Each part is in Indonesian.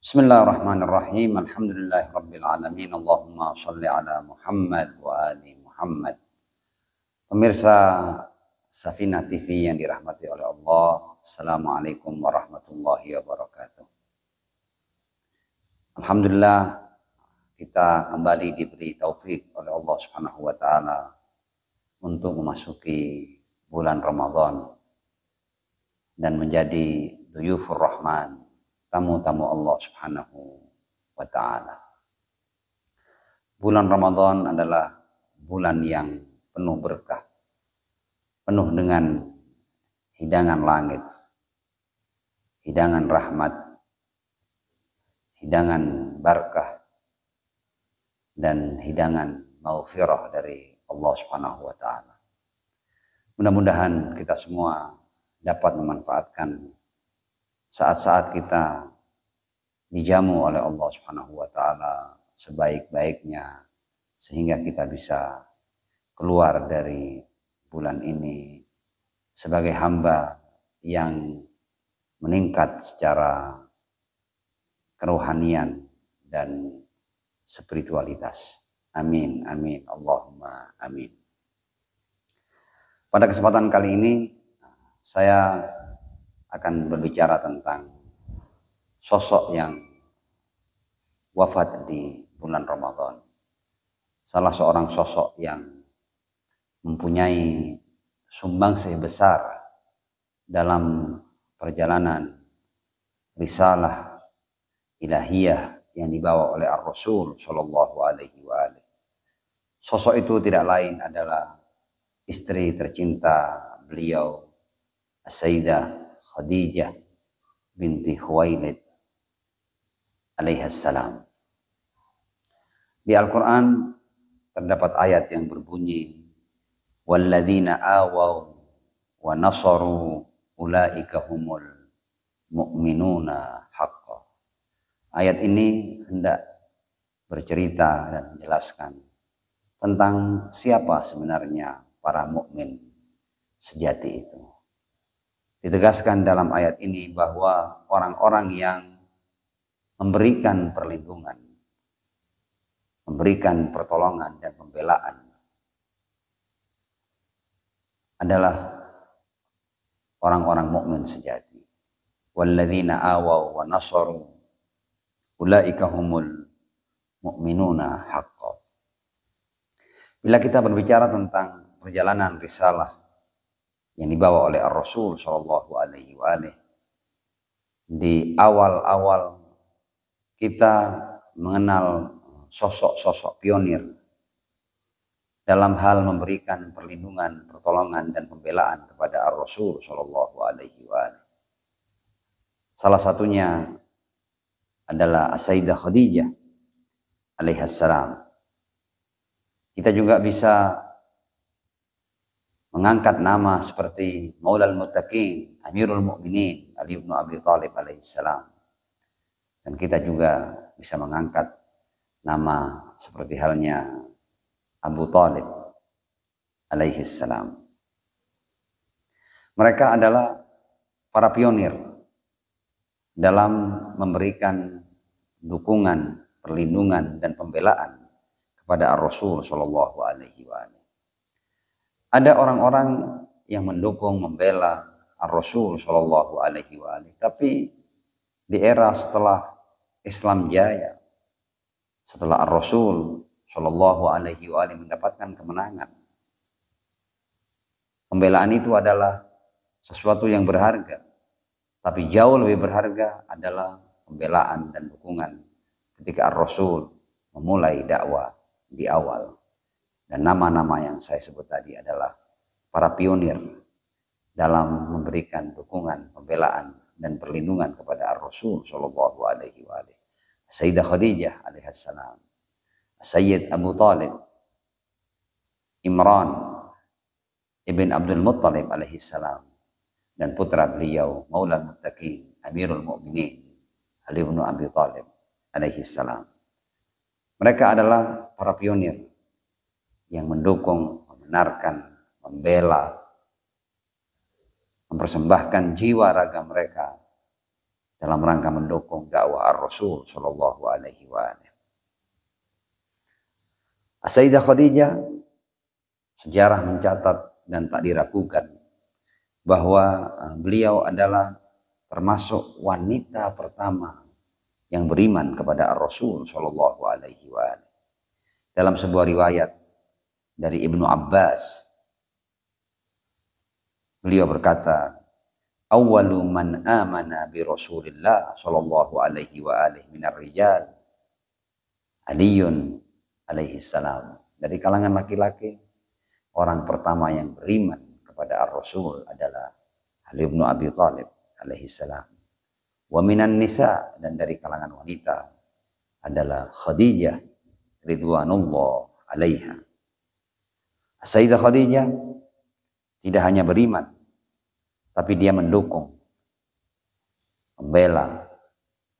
Bismillahirrahmanirrahim. Alhamdulillahirabbil alamin. Allahumma shalli ala Muhammad wa ali Muhammad. Pemirsa Safinah TV yang dirahmati oleh Allah, Assalamualaikum warahmatullahi wabarakatuh. Alhamdulillah, kita kembali diberi taufik oleh Allah Subhanahu wa taala untuk memasuki bulan Ramadan dan menjadi duyufur rahman, tamu-tamu Allah Subhanahu wa ta'ala. Bulan Ramadan adalah bulan yang penuh berkah, penuh dengan hidangan langit, hidangan rahmat, hidangan barakah, dan hidangan maghfirah dari Allah Subhanahu wa ta'ala. Mudah-mudahan kita semua dapat memanfaatkan saat-saat kita dijamu oleh Allah Subhanahu wa taala sebaik-baiknya, sehingga kita bisa keluar dari bulan ini sebagai hamba yang meningkat secara kerohanian dan spiritualitas. Amin, amin, Allahumma amin. Pada kesempatan kali ini saya akan berbicara tentang sosok yang wafat di bulan Ramadan. Salah seorang sosok yang mempunyai sumbangsih besar dalam perjalanan risalah ilahiyah yang dibawa oleh Ar-Rasul Shallallahu Alaihi Wasallam. Sosok itu tidak lain adalah istri tercinta beliau, Sayyidah Khadijah binti Khuwailid alaihissalam. Di Al-Quran terdapat ayat yang berbunyi, walladzina awaw wa nasaru ulaika humul mu'minuna haqqa. Ayat ini hendak bercerita dan menjelaskan tentang siapa sebenarnya para mukmin sejati itu. Ditegaskan dalam ayat ini bahwa orang-orang yang memberikan perlindungan, memberikan pertolongan dan pembelaan adalah orang-orang mukmin sejati. Walladzina awaw wa nasaru ulaika humul mu'minuna haqqa. Bila kita berbicara tentang perjalanan risalah yang dibawa oleh Ar-Rasul Shallallahu Alaihi Wasallam, di awal-awal kita mengenal sosok-sosok pionir dalam hal memberikan perlindungan, pertolongan dan pembelaan kepada Ar-Rasul Shallallahu Alaihi Wasallam. Salah satunya adalah Sayyidah Khadijah alaihissalam. Kita juga bisa mengangkat nama seperti Maulal Muttaqin, Amirul Mukminin Ali bin Abi Thalib alaihissalam. Dan kita juga bisa mengangkat nama seperti halnya Abu Thalib alaihissalam. Mereka adalah para pionir dalam memberikan dukungan, perlindungan dan pembelaan kepada Ar-Rasul sallallahu alaihi wasallam. Ada orang-orang yang mendukung, membela Ar-Rasul Shallallahu Alaihi Wasallam. Tapi di era setelah Islam jaya, setelah Ar-Rasul Shallallahu Alaihi Wasallam mendapatkan kemenangan, pembelaan itu adalah sesuatu yang berharga. Tapi jauh lebih berharga adalah pembelaan dan dukungan ketika Ar-Rasul memulai dakwah di awal. Dan nama-nama yang saya sebut tadi adalah para pionir dalam memberikan dukungan, pembelaan dan perlindungan kepada Ar-Rasul Shallallahu Alaihi Wasallam. Sayyidah Khadijah alaihissalam, Sayyid Abu Thalib, Imran ibn Abdul Muttalib alaihissalam, dan putra beliau Maulal Muttaqin Amirul Mukminin Ali bin Abi Thalib alaihissalam. Mereka adalah para pionir yang mendukung, membenarkan, membela, mempersembahkan jiwa raga mereka dalam rangka mendukung dakwah Ar-Rasul sallallahu alaihi wasallam. Sayyidah Khadijah, sejarah mencatat dan tak diragukan bahwa beliau adalah termasuk wanita pertama yang beriman kepada Ar-Rasul sallallahu alaihi wasallam. Dalam sebuah riwayat dari Ibnu Abbas, beliau berkata, "Awwalu man amana bi Rasulillah sallallahu alaihi wa alihi minar rijal Aliyun alaihi salam." Dari kalangan laki-laki, orang pertama yang beriman kepada Ar-Rasul adalah Ali bin Abi Thalib alaihi salam. Wa minan nisa, dan dari kalangan wanita adalah Khadijah ridwanullah alaiha. Sayyidah Khadijah tidak hanya beriman, tapi dia mendukung, membela,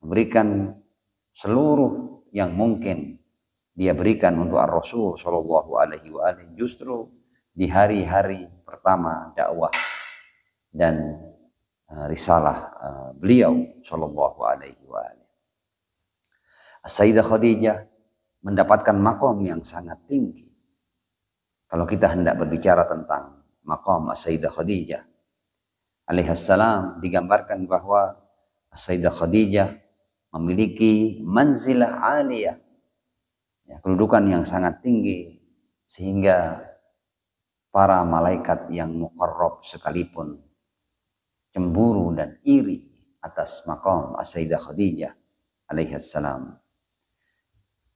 memberikan seluruh yang mungkin dia berikan untuk Ar-Rasul sallallahu alaihi wasallam justru di hari-hari pertama dakwah dan risalah beliau sallallahu alaihi wasallam. Sayyidah Khadijah mendapatkan makom yang sangat tinggi. Kalau kita hendak berbicara tentang makom Sayyidah Khadijah alaihissalam, digambarkan bahwa Sayyidah Khadijah memiliki manzilah aliyah, ya, kedudukan yang sangat tinggi, sehingga para malaikat yang muqarrab sekalipun cemburu dan iri atas makom Sayyidah Khadijah alaihissalam.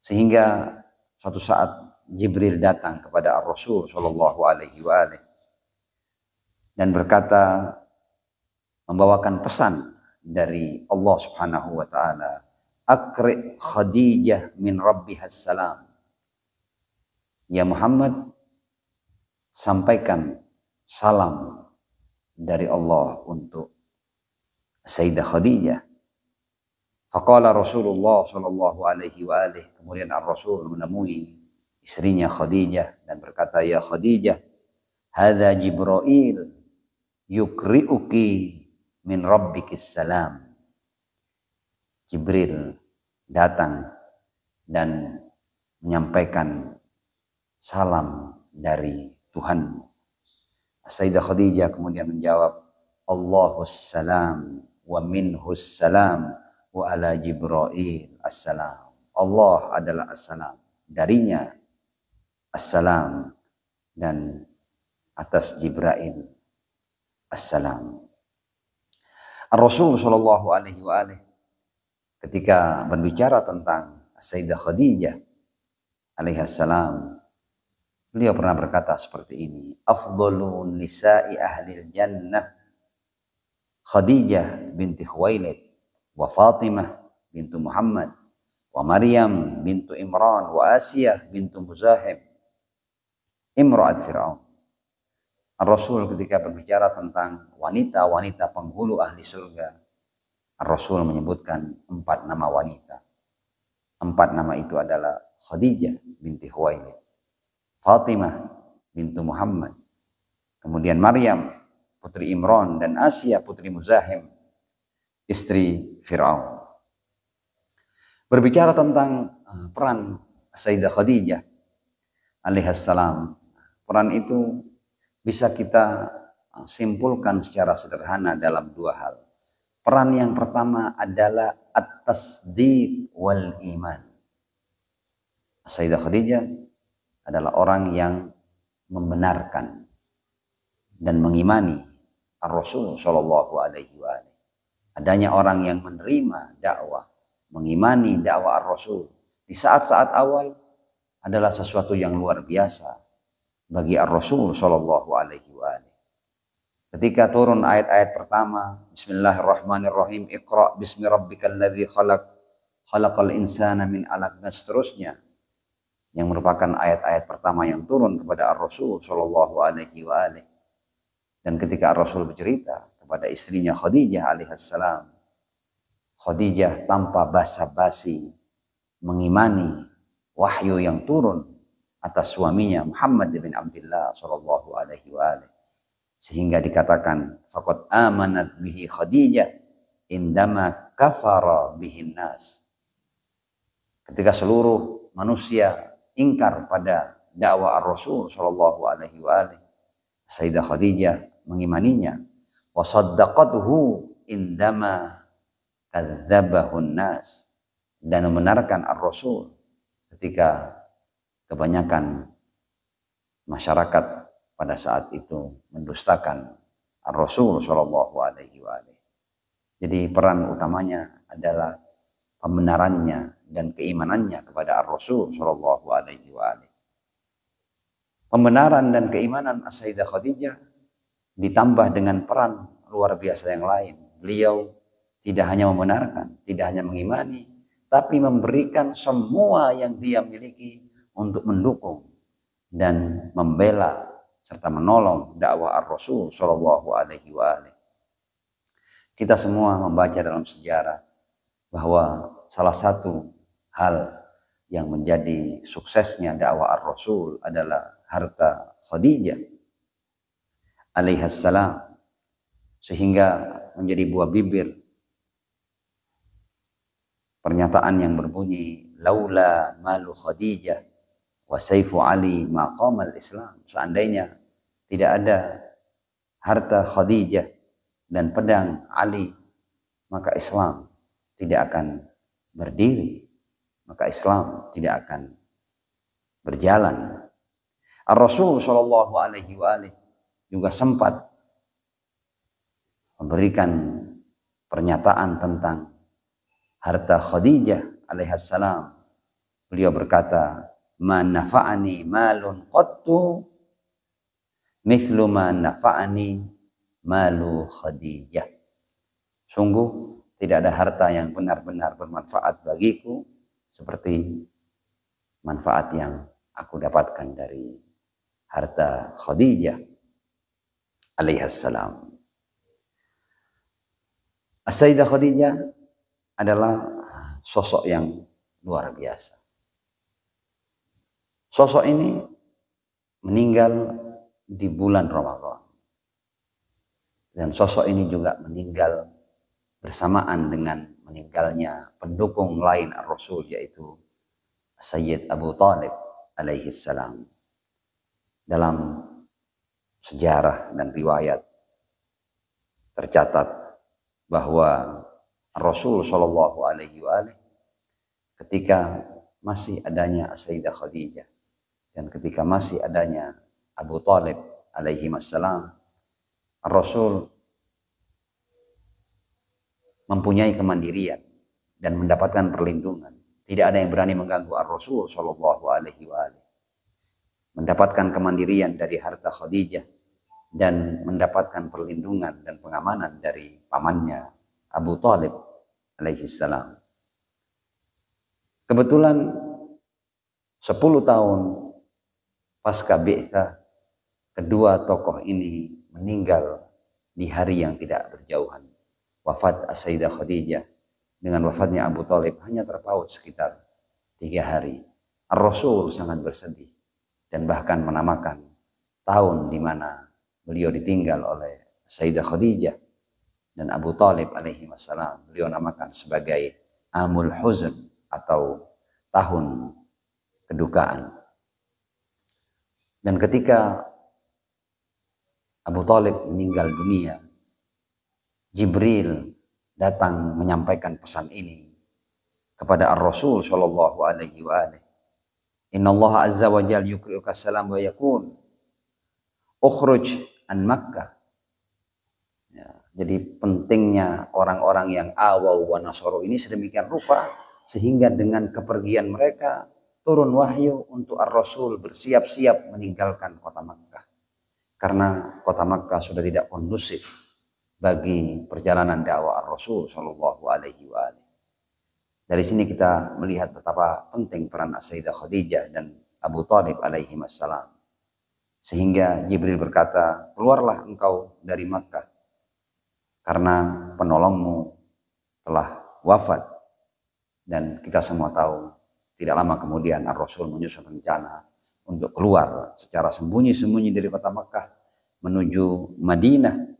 Sehingga suatu saat Jibril datang kepada Ar-Rasul sallallahu alaihi wasallam dan berkata, membawakan pesan dari Allah Subhanahu wa taala, "Aqri Khadijah min rabbihas salam." Ya Muhammad, sampaikan salam dari Allah untuk Sayyidah Khadijah. Faqala Rasulullah sallallahu alaihi wa alihi, kemudian Ar-Rasul menemui istrinya Khadijah dan berkata, "Ya Khadijah, hadza Jibril yukri'uki min rabbikis salam." Jibril datang dan menyampaikan salam dari Tuhanmu. Sayyidah Khadijah kemudian menjawab, "Allahus salam wa minhus salam wa ala Jibril assalam." Allah adalah assalam, darinya assalam, dan atas Jibril assalam. Ar-Rasul sallallahu alaihi wa alihi ketika berbicara tentang Sayyidah Khadijah alaihissalam, beliau pernah berkata seperti ini, "Afdhalun nisa'i ahlil jannah Khadijah binti Khuwailid wa Fatimah bintu Muhammad wa Maryam bintu Imran wa Asiyah bintu Muzahim imra'at Fir'aun." Ar-Rasul ketika berbicara tentang wanita-wanita penghulu ahli surga, Ar-Rasul menyebutkan 4 nama wanita. 4 nama itu adalah Khadijah binti Khuwailid, Fatimah bintu Muhammad, kemudian Maryam putri Imran, dan Asiyah putri Muzahim istri Fir'aun. Berbicara tentang peran Sayyidah Khadijah alaihissalam, peran itu bisa kita simpulkan secara sederhana dalam 2 hal. Peran yang pertama adalah at-tasdiq wal iman. Sayyidah Khadijah adalah orang yang membenarkan dan mengimani Ar-Rasul sallallahu alaihi wasallam. Adanya orang yang menerima dakwah, mengimani dakwah Ar-Rasul di saat-saat awal adalah sesuatu yang luar biasa bagi Ar-Rasul sallallahu alaihi wasallam. Ketika turun ayat-ayat pertama, Bismillahirrahmanirrahim, Iqra bismi rabbikal ladzi khalaq, khalaqal insana min 'alaq, dan seterusnya, yang merupakan ayat-ayat pertama yang turun kepada Ar-Rasul sallallahu alaihi wasallam. Dan ketika Ar-Rasul bercerita kepada istrinya Khadijah alaihissalam, Khadijah tanpa basa-basi mengimani wahyu yang turun atas suaminya Muhammad bin Abdullah sallallahu alaihi wasallam, sehingga dikatakan faqad amanat bihi Khadijah indama kafara bihin nas. Ketika seluruh manusia ingkar pada dakwah Ar-Rasul sallallahu alaihi wa alihi, Sayyidah Khadijah mengimaninya. Wa saddaqatuhu indama kadzdzabahun nas, dan membenarkan Ar-Rasul ketika kebanyakan masyarakat pada saat itu mendustakan Ar-Rasul sallallahu alaihi wa alihi. Jadi peran utamanya adalah pembenarannya dan keimanannya kepada Ar-Rasul sallallahu alaihi wa alihi. Pembenaran dan keimanan Sayyidah Khadijah ditambah dengan peran luar biasa yang lain. Beliau tidak hanya membenarkan, tidak hanya mengimani, tapi memberikan semua yang dia miliki untuk mendukung dan membela serta menolong dakwah Ar-Rasul sallallahu alaihi wa alihi. Kita semua membaca dalam sejarah bahwa salah satu hal yang menjadi suksesnya dakwah Ar-Rasul adalah harta Khadijah alaihassalam, sehingga menjadi buah bibir pernyataan yang berbunyi laula malu Khadijah wa saifu Ali maqamal Islam. Seandainya tidak ada harta Khadijah dan pedang Ali, maka Islam tidak akan berdiri, maka Islam tidak akan berjalan. Ar-Rasul sallallahu alaihi wa alihi juga sempat memberikan pernyataan tentang harta Khadijah alaihassalam. Beliau berkata, "Ma nafa'ani malun qattu mithlu ma nafa'ani malu Khadijah." Sungguh tidak ada harta yang benar-benar bermanfaat bagiku seperti manfaat yang aku dapatkan dari harta Khadijah alaihassalam. Sayyidah Khadijah adalah sosok yang luar biasa. Sosok ini meninggal di bulan Ramadan. Dan sosok ini juga meninggal bersamaan dengan meninggalnya pendukung lain Ar-Rasul, yaitu Sayyid Abu Talib alaihi salam. Dalam sejarah dan riwayat tercatat bahwa Rasul sallallahu alaihi wa alihi ketika masih adanya Sayyidah Khadijah dan ketika masih adanya Abu Talib alaihi wassalam, Rasul mempunyai kemandirian dan mendapatkan perlindungan. Tidak ada yang berani mengganggu Ar-Rasul sallallahu alaihi wa alihi. Mendapatkan kemandirian dari harta Khadijah dan mendapatkan perlindungan dan pengamanan dari pamannya Abu Talib alaihi salam. Kebetulan 10 tahun pasca bi'tsah, kedua tokoh ini meninggal di hari yang tidak berjauhan. Wafat Sayyidah Khadijah dengan wafatnya Abu Talib hanya terpaut sekitar 3 hari. Ar-Rasul sangat bersedih dan bahkan menamakan tahun di mana beliau ditinggal oleh Sayyidah Khadijah dan Abu Talib alaihi wassalam, beliau namakan sebagai Amul Huzn atau tahun kedukaan. Dan ketika Abu Talib meninggal dunia, Jibril datang menyampaikan pesan ini kepada Ar-Rasul sallallahu alaihi wa alihi. Inna Allah azza wa jalla yukri'uka salam wa yakun ukhruj an Makkah. Ya, jadi pentingnya orang-orang yang awau wa nasaru ini sedemikian rupa sehingga dengan kepergian mereka turun wahyu untuk Ar-Rasul bersiap-siap meninggalkan kota Makkah. Karena kota Makkah sudah tidak kondusif bagi perjalanan dakwah Ar-Rasul sallallahu alaihi wa alihi. Dari sini kita melihat betapa penting peran Sayyidah Khadijah dan Abu Talib alaihi wassalam. Sehingga Jibril berkata, keluarlah engkau dari Makkah karena penolongmu telah wafat. Dan kita semua tahu tidak lama kemudian Ar-Rasul menyusun rencana untuk keluar secara sembunyi-sembunyi dari kota Makkah menuju Madinah.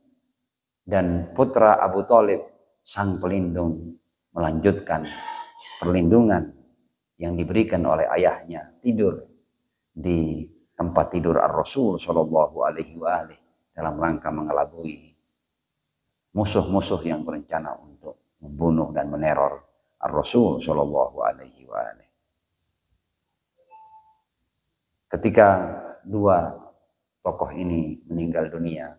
Dan putra Abu Talib sang pelindung melanjutkan perlindungan yang diberikan oleh ayahnya, tidur di tempat tidur Ar-Rasul Shallallahu Alaihi Wasallam dalam rangka mengelabui musuh-musuh yang berencana untuk membunuh dan meneror Ar-Rasul Shallallahu Alaihi Wasallam. Ketika dua tokoh ini meninggal dunia,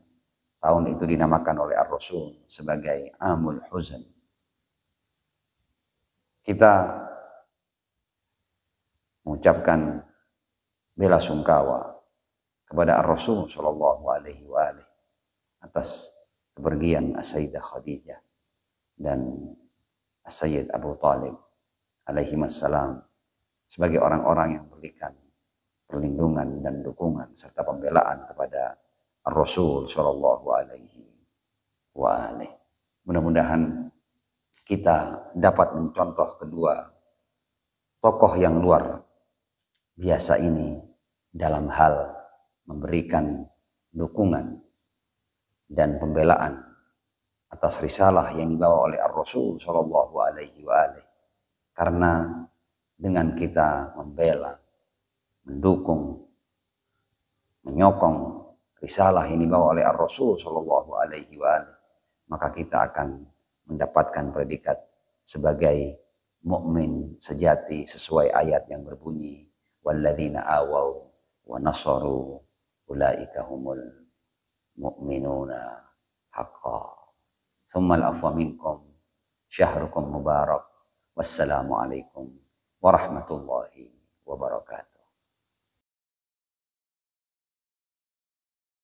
tahun itu dinamakan oleh Ar-Rasul sebagai Amul Huzn. Kita mengucapkan bela sungkawa kepada Ar-Rasul Shallallahu Alaihi Wasallam atas kepergian As-Sayyidah Khadijah dan As-Sayyid Abu Talib alaihi wassalam sebagai orang-orang yang memberikan perlindungan dan dukungan serta pembelaan kepada Ar-Rasul Shallallahu Alaihi Wasallam. Mudah-mudahan kita dapat mencontoh kedua tokoh yang luar biasa ini dalam hal memberikan dukungan dan pembelaan atas risalah yang dibawa oleh Ar-Rasul Shallallahu Alaihi Wasallam. Karena dengan kita membela, mendukung, menyokong risalah yang dibawa oleh Ar-Rasul Shallallahu Alaihi Wasallam, maka kita akan mendapatkan predikat sebagai mukmin sejati sesuai ayat yang berbunyi walladzina awaw wa nasaru ulaika humul mu'minuna haqqan. Tsummal afwa minkum syahrukum mubarak. Wassalamu alaikum warahmatullahi wabarakatuh.